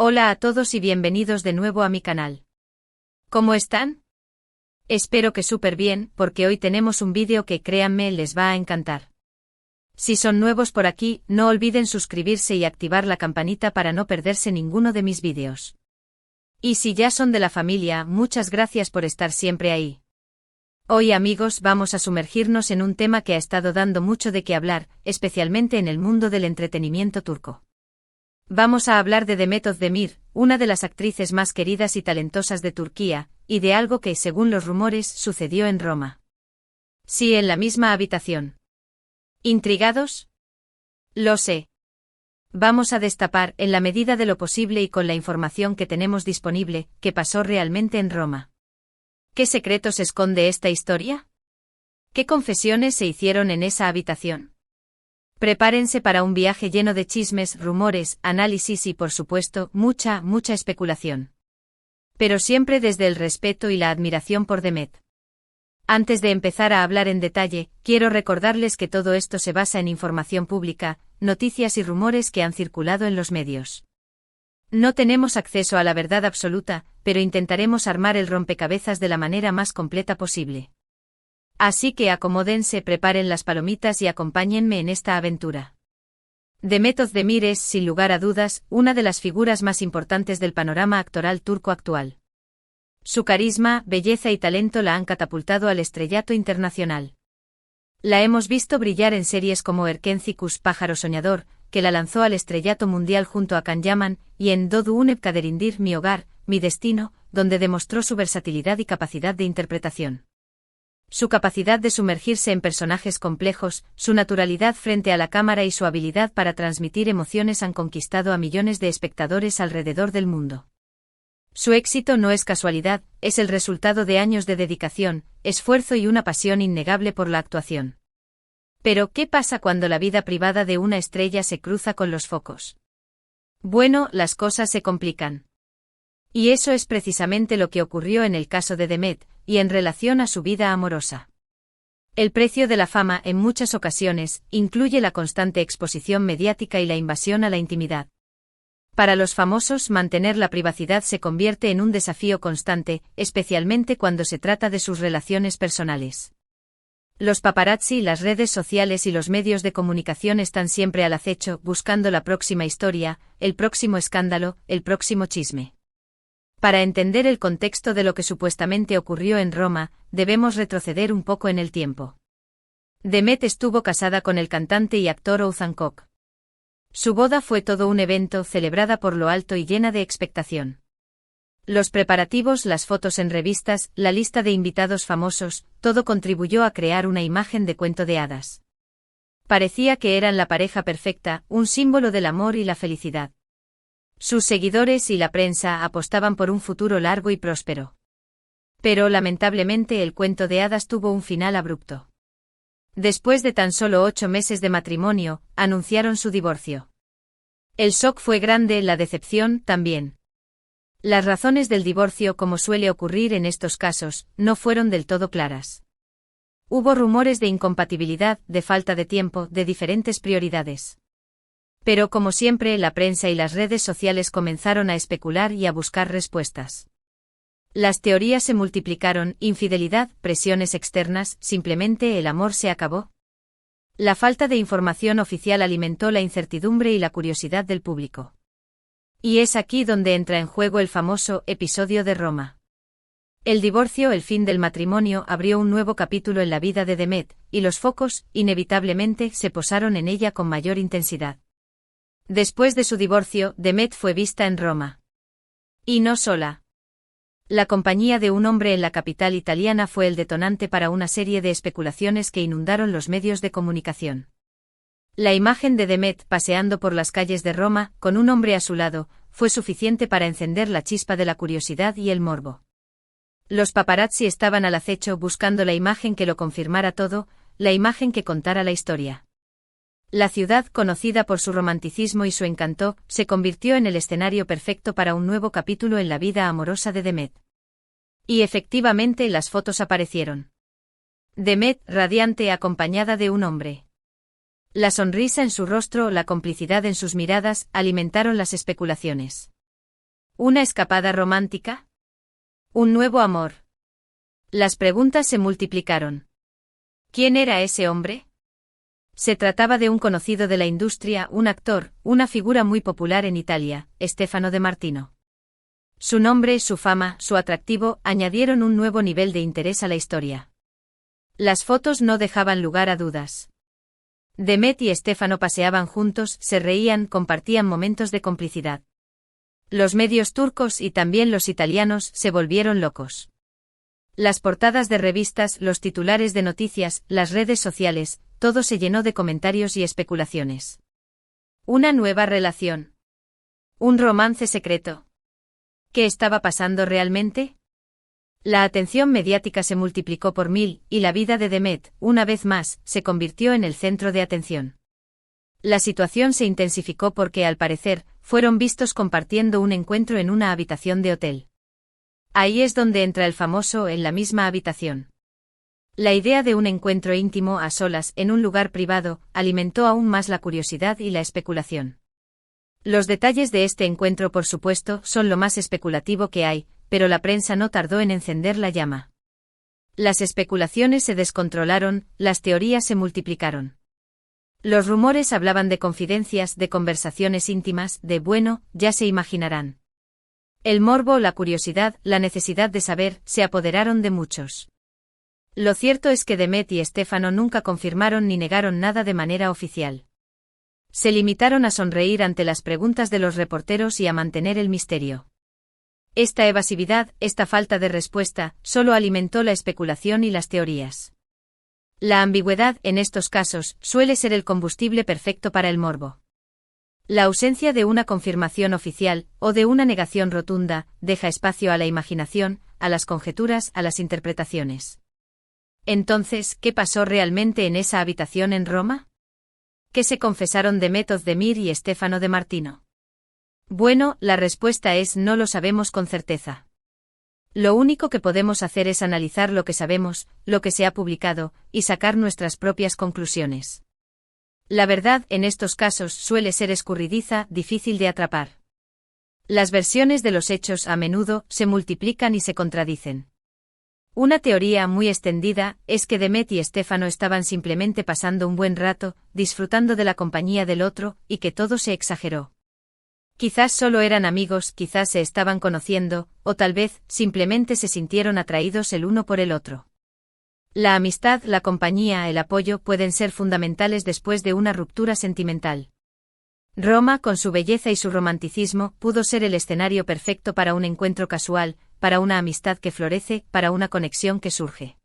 Hola a todos y bienvenidos de nuevo a mi canal. ¿Cómo están? Espero que súper bien, porque hoy tenemos un vídeo que créanme les va a encantar. Si son nuevos por aquí, no olviden suscribirse y activar la campanita para no perderse ninguno de mis vídeos. Y si ya son de la familia, muchas gracias por estar siempre ahí. Hoy amigos vamos a sumergirnos en un tema que ha estado dando mucho de qué hablar, especialmente en el mundo del entretenimiento turco. Vamos a hablar de Demet Özdemir, una de las actrices más queridas y talentosas de Turquía, y de algo que, según los rumores, sucedió en Roma. Sí, en la misma habitación. ¿Intrigados? Lo sé. Vamos a destapar, en la medida de lo posible y con la información que tenemos disponible, qué pasó realmente en Roma. ¿Qué secretos esconde esta historia? ¿Qué confesiones se hicieron en esa habitación? Prepárense para un viaje lleno de chismes, rumores, análisis y, por supuesto, mucha especulación. Pero siempre desde el respeto y la admiración por Demet. Antes de empezar a hablar en detalle, quiero recordarles que todo esto se basa en información pública, noticias y rumores que han circulado en los medios. No tenemos acceso a la verdad absoluta, pero intentaremos armar el rompecabezas de la manera más completa posible. Así que acomódense, preparen las palomitas y acompáñenme en esta aventura. Demet Özdemir es, sin lugar a dudas, una de las figuras más importantes del panorama actoral turco actual. Su carisma, belleza y talento la han catapultado al estrellato internacional. La hemos visto brillar en series como Erkencikus, Pájaro Soñador, que la lanzó al estrellato mundial junto a Hakan Yaman, y en Doğu Unep Kaderindir, Mi Hogar, Mi Destino, donde demostró su versatilidad y capacidad de interpretación. Su capacidad de sumergirse en personajes complejos, su naturalidad frente a la cámara y su habilidad para transmitir emociones han conquistado a millones de espectadores alrededor del mundo. Su éxito no es casualidad, es el resultado de años de dedicación, esfuerzo y una pasión innegable por la actuación. Pero, ¿qué pasa cuando la vida privada de una estrella se cruza con los focos? Bueno, las cosas se complican. Y eso es precisamente lo que ocurrió en el caso de Demet, y en relación a su vida amorosa. El precio de la fama, en muchas ocasiones, incluye la constante exposición mediática y la invasión a la intimidad. Para los famosos, mantener la privacidad se convierte en un desafío constante, especialmente cuando se trata de sus relaciones personales. Los paparazzi, las redes sociales y los medios de comunicación están siempre al acecho, buscando la próxima historia, el próximo escándalo, el próximo chisme. Para entender el contexto de lo que supuestamente ocurrió en Roma, debemos retroceder un poco en el tiempo. Demet estuvo casada con el cantante y actor Oğuzhan Koç. Su boda fue todo un evento, celebrada por lo alto y llena de expectación. Los preparativos, las fotos en revistas, la lista de invitados famosos, todo contribuyó a crear una imagen de cuento de hadas. Parecía que eran la pareja perfecta, un símbolo del amor y la felicidad. Sus seguidores y la prensa apostaban por un futuro largo y próspero. Pero lamentablemente el cuento de hadas tuvo un final abrupto. Después de tan solo 8 meses de matrimonio, anunciaron su divorcio. El shock fue grande, la decepción también. Las razones del divorcio, como suele ocurrir en estos casos, no fueron del todo claras. Hubo rumores de incompatibilidad, de falta de tiempo, de diferentes prioridades. Pero como siempre, la prensa y las redes sociales comenzaron a especular y a buscar respuestas. Las teorías se multiplicaron: infidelidad, presiones externas, simplemente el amor se acabó. La falta de información oficial alimentó la incertidumbre y la curiosidad del público. Y es aquí donde entra en juego el famoso episodio de Roma. El divorcio, el fin del matrimonio, abrió un nuevo capítulo en la vida de Demet, y los focos, inevitablemente, se posaron en ella con mayor intensidad. Después de su divorcio, Demet fue vista en Roma. Y no sola. La compañía de un hombre en la capital italiana fue el detonante para una serie de especulaciones que inundaron los medios de comunicación. La imagen de Demet paseando por las calles de Roma, con un hombre a su lado, fue suficiente para encender la chispa de la curiosidad y el morbo. Los paparazzi estaban al acecho buscando la imagen que lo confirmara todo, la imagen que contara la historia. La ciudad, conocida por su romanticismo y su encanto, se convirtió en el escenario perfecto para un nuevo capítulo en la vida amorosa de Demet. Y efectivamente las fotos aparecieron. Demet, radiante, acompañada de un hombre. La sonrisa en su rostro, la complicidad en sus miradas, alimentaron las especulaciones. ¿Una escapada romántica? ¿Un nuevo amor? Las preguntas se multiplicaron. ¿Quién era ese hombre? Se trataba de un conocido de la industria, un actor, una figura muy popular en Italia, Stefano De Martino. Su nombre, su fama, su atractivo, añadieron un nuevo nivel de interés a la historia. Las fotos no dejaban lugar a dudas. Demet y Stefano paseaban juntos, se reían, compartían momentos de complicidad. Los medios turcos y también los italianos se volvieron locos. Las portadas de revistas, los titulares de noticias, las redes sociales, todo se llenó de comentarios y especulaciones. ¿Una nueva relación? ¿Un romance secreto? ¿Qué estaba pasando realmente? La atención mediática se multiplicó por 1000, y la vida de Demet, una vez más, se convirtió en el centro de atención. La situación se intensificó porque, al parecer, fueron vistos compartiendo un encuentro en una habitación de hotel. Ahí es donde entra el famoso en la misma habitación. La idea de un encuentro íntimo a solas en un lugar privado alimentó aún más la curiosidad y la especulación. Los detalles de este encuentro, por supuesto, son lo más especulativo que hay, pero la prensa no tardó en encender la llama. Las especulaciones se descontrolaron, las teorías se multiplicaron. Los rumores hablaban de confidencias, de conversaciones íntimas, de bueno, ya se imaginarán. El morbo, la curiosidad, la necesidad de saber, se apoderaron de muchos. Lo cierto es que Demet y Stefano nunca confirmaron ni negaron nada de manera oficial. Se limitaron a sonreír ante las preguntas de los reporteros y a mantener el misterio. Esta evasividad, esta falta de respuesta, solo alimentó la especulación y las teorías. La ambigüedad, en estos casos, suele ser el combustible perfecto para el morbo. La ausencia de una confirmación oficial, o de una negación rotunda, deja espacio a la imaginación, a las conjeturas, a las interpretaciones. Entonces, ¿qué pasó realmente en esa habitación en Roma? ¿Qué se confesaron Demet Özdemir y Stefano De Martino? Bueno, la respuesta es no lo sabemos con certeza. Lo único que podemos hacer es analizar lo que sabemos, lo que se ha publicado, y sacar nuestras propias conclusiones. La verdad, en estos casos, suele ser escurridiza, difícil de atrapar. Las versiones de los hechos a menudo se multiplican y se contradicen. Una teoría muy extendida es que Demet y Stefano estaban simplemente pasando un buen rato, disfrutando de la compañía del otro, y que todo se exageró. Quizás solo eran amigos, quizás se estaban conociendo, o tal vez, simplemente se sintieron atraídos el uno por el otro. La amistad, la compañía, el apoyo pueden ser fundamentales después de una ruptura sentimental. Roma, con su belleza y su romanticismo, pudo ser el escenario perfecto para un encuentro casual, para una amistad que florece, para una conexión que surge.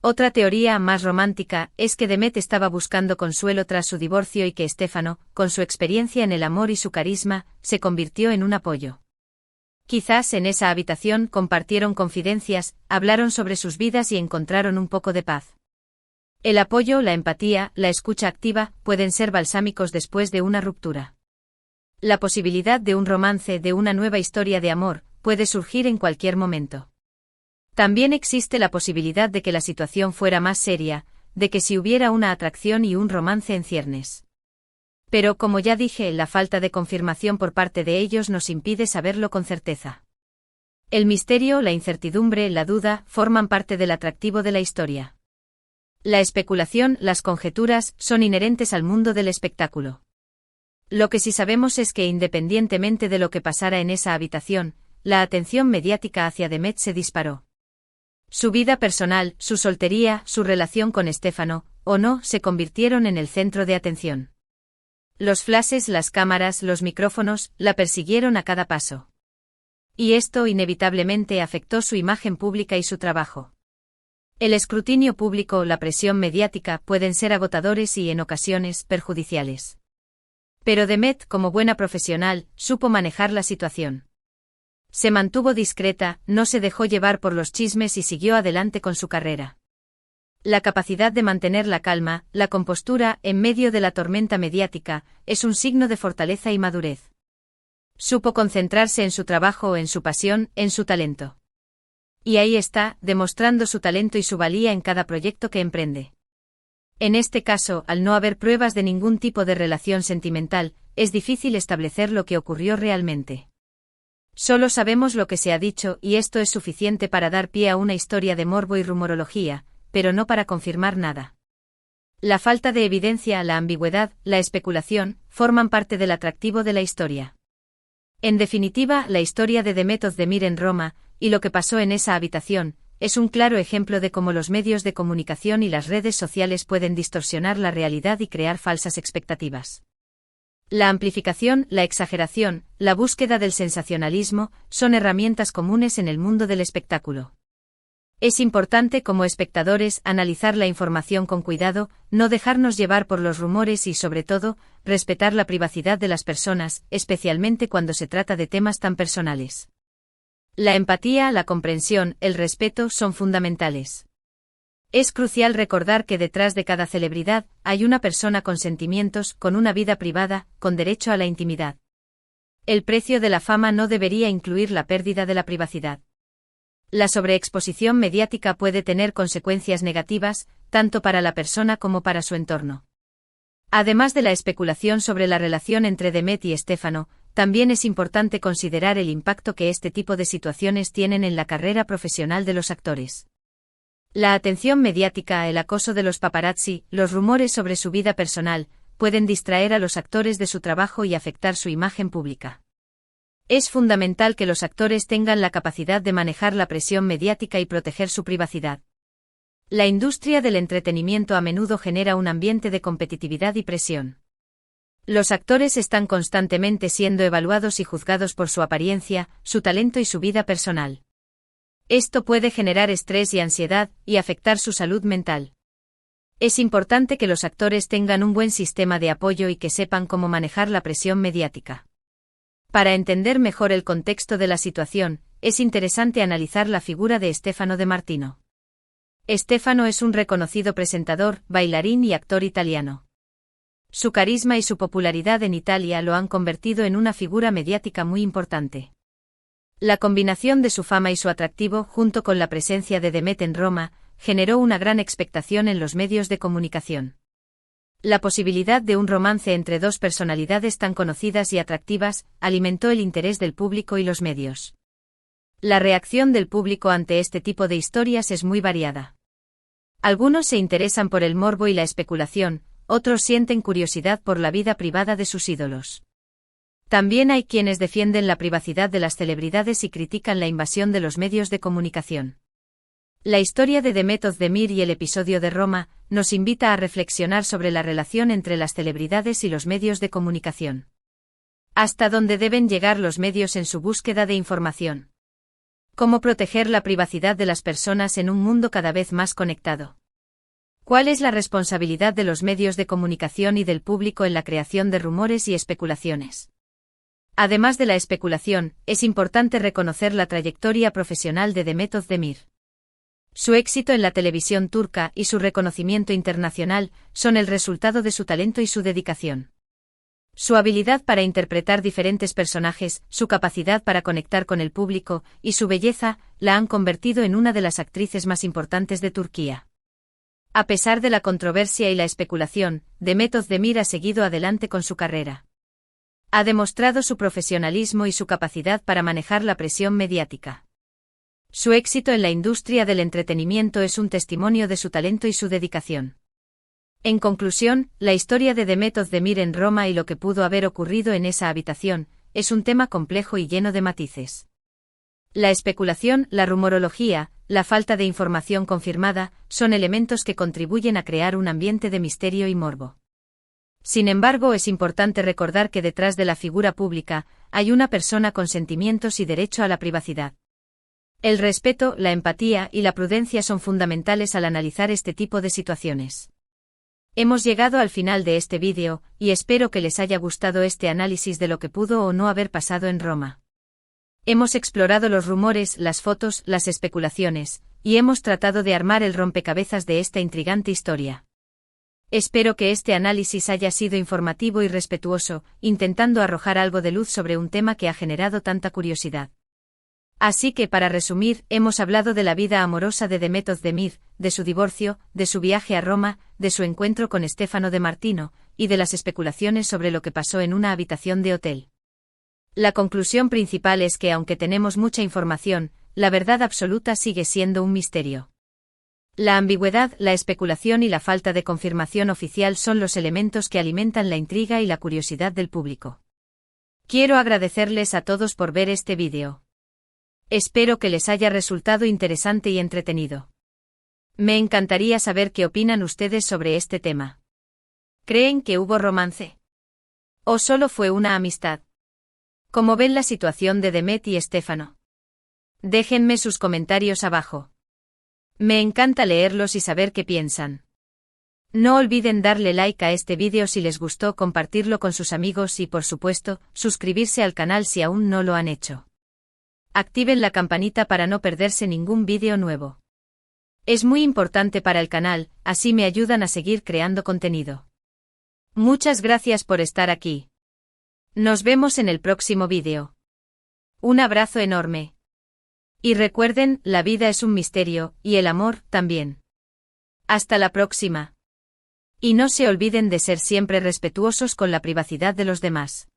Otra teoría más romántica es que Demet estaba buscando consuelo tras su divorcio y que Stefano, con su experiencia en el amor y su carisma, se convirtió en un apoyo. Quizás en esa habitación compartieron confidencias, hablaron sobre sus vidas y encontraron un poco de paz. El apoyo, la empatía, la escucha activa, pueden ser balsámicos después de una ruptura. La posibilidad de un romance, de una nueva historia de amor, puede surgir en cualquier momento. También existe la posibilidad de que la situación fuera más seria, de que si hubiera una atracción y un romance en ciernes. Pero como ya dije, la falta de confirmación por parte de ellos nos impide saberlo con certeza. El misterio, la incertidumbre, la duda, forman parte del atractivo de la historia. La especulación, las conjeturas, son inherentes al mundo del espectáculo. Lo que sí sabemos es que independientemente de lo que pasara en esa habitación, la atención mediática hacia Demet se disparó. Su vida personal, su soltería, su relación con Stefano, o no, se convirtieron en el centro de atención. Los flashes, las cámaras, los micrófonos, la persiguieron a cada paso. Y esto inevitablemente afectó su imagen pública y su trabajo. El escrutinio público, la presión mediática pueden ser agotadores y, en ocasiones, perjudiciales. Pero Demet, como buena profesional, supo manejar la situación. Se mantuvo discreta, no se dejó llevar por los chismes y siguió adelante con su carrera. La capacidad de mantener la calma, la compostura, en medio de la tormenta mediática, es un signo de fortaleza y madurez. Supo concentrarse en su trabajo, en su pasión, en su talento. Y ahí está, demostrando su talento y su valía en cada proyecto que emprende. En este caso, al no haber pruebas de ningún tipo de relación sentimental, es difícil establecer lo que ocurrió realmente. Solo sabemos lo que se ha dicho y esto es suficiente para dar pie a una historia de morbo y rumorología, pero no para confirmar nada. La falta de evidencia, la ambigüedad, la especulación, forman parte del atractivo de la historia. En definitiva, la historia de Demet Özdemir en Roma, y lo que pasó en esa habitación, es un claro ejemplo de cómo los medios de comunicación y las redes sociales pueden distorsionar la realidad y crear falsas expectativas. La amplificación, la exageración, la búsqueda del sensacionalismo, son herramientas comunes en el mundo del espectáculo. Es importante como espectadores analizar la información con cuidado, no dejarnos llevar por los rumores y sobre todo, respetar la privacidad de las personas, especialmente cuando se trata de temas tan personales. La empatía, la comprensión, el respeto son fundamentales. Es crucial recordar que detrás de cada celebridad hay una persona con sentimientos, con una vida privada, con derecho a la intimidad. El precio de la fama no debería incluir la pérdida de la privacidad. La sobreexposición mediática puede tener consecuencias negativas, tanto para la persona como para su entorno. Además de la especulación sobre la relación entre Demet y Stefano, también es importante considerar el impacto que este tipo de situaciones tienen en la carrera profesional de los actores. La atención mediática, el acoso de los paparazzi, los rumores sobre su vida personal, pueden distraer a los actores de su trabajo y afectar su imagen pública. Es fundamental que los actores tengan la capacidad de manejar la presión mediática y proteger su privacidad. La industria del entretenimiento a menudo genera un ambiente de competitividad y presión. Los actores están constantemente siendo evaluados y juzgados por su apariencia, su talento y su vida personal. Esto puede generar estrés y ansiedad, y afectar su salud mental. Es importante que los actores tengan un buen sistema de apoyo y que sepan cómo manejar la presión mediática. Para entender mejor el contexto de la situación, es interesante analizar la figura de Stefano De Martino. Stefano es un reconocido presentador, bailarín y actor italiano. Su carisma y su popularidad en Italia lo han convertido en una figura mediática muy importante. La combinación de su fama y su atractivo, junto con la presencia de Demet en Roma, generó una gran expectación en los medios de comunicación. La posibilidad de un romance entre dos personalidades tan conocidas y atractivas alimentó el interés del público y los medios. La reacción del público ante este tipo de historias es muy variada. Algunos se interesan por el morbo y la especulación, otros sienten curiosidad por la vida privada de sus ídolos. También hay quienes defienden la privacidad de las celebridades y critican la invasión de los medios de comunicación. La historia de Demet Özdemir y el episodio de Roma nos invita a reflexionar sobre la relación entre las celebridades y los medios de comunicación. ¿Hasta dónde deben llegar los medios en su búsqueda de información? ¿Cómo proteger la privacidad de las personas en un mundo cada vez más conectado? ¿Cuál es la responsabilidad de los medios de comunicación y del público en la creación de rumores y especulaciones? Además de la especulación, es importante reconocer la trayectoria profesional de Demet Özdemir. Su éxito en la televisión turca y su reconocimiento internacional son el resultado de su talento y su dedicación. Su habilidad para interpretar diferentes personajes, su capacidad para conectar con el público y su belleza la han convertido en una de las actrices más importantes de Turquía. A pesar de la controversia y la especulación, Demet Özdemir ha seguido adelante con su carrera. Ha demostrado su profesionalismo y su capacidad para manejar la presión mediática. Su éxito en la industria del entretenimiento es un testimonio de su talento y su dedicación. En conclusión, la historia de Demet Özdemir en Roma y lo que pudo haber ocurrido en esa habitación, es un tema complejo y lleno de matices. La especulación, la rumorología, la falta de información confirmada, son elementos que contribuyen a crear un ambiente de misterio y morbo. Sin embargo, es importante recordar que detrás de la figura pública, hay una persona con sentimientos y derecho a la privacidad. El respeto, la empatía y la prudencia son fundamentales al analizar este tipo de situaciones. Hemos llegado al final de este vídeo, y espero que les haya gustado este análisis de lo que pudo o no haber pasado en Roma. Hemos explorado los rumores, las fotos, las especulaciones, y hemos tratado de armar el rompecabezas de esta intrigante historia. Espero que este análisis haya sido informativo y respetuoso, intentando arrojar algo de luz sobre un tema que ha generado tanta curiosidad. Así que para resumir, hemos hablado de la vida amorosa de Demet Özdemir, de su divorcio, de su viaje a Roma, de su encuentro con Stefano De Martino, y de las especulaciones sobre lo que pasó en una habitación de hotel. La conclusión principal es que aunque tenemos mucha información, la verdad absoluta sigue siendo un misterio. La ambigüedad, la especulación y la falta de confirmación oficial son los elementos que alimentan la intriga y la curiosidad del público. Quiero agradecerles a todos por ver este vídeo. Espero que les haya resultado interesante y entretenido. Me encantaría saber qué opinan ustedes sobre este tema. ¿Creen que hubo romance? ¿O solo fue una amistad? ¿Cómo ven la situación de Demet y Stefano? Déjenme sus comentarios abajo. Me encanta leerlos y saber qué piensan. No olviden darle like a este vídeo si les gustó, compartirlo con sus amigos y, por supuesto, suscribirse al canal si aún no lo han hecho. Activen la campanita para no perderse ningún vídeo nuevo. Es muy importante para el canal, así me ayudan a seguir creando contenido. Muchas gracias por estar aquí. Nos vemos en el próximo vídeo. Un abrazo enorme. Y recuerden, la vida es un misterio, y el amor, también. Hasta la próxima. Y no se olviden de ser siempre respetuosos con la privacidad de los demás.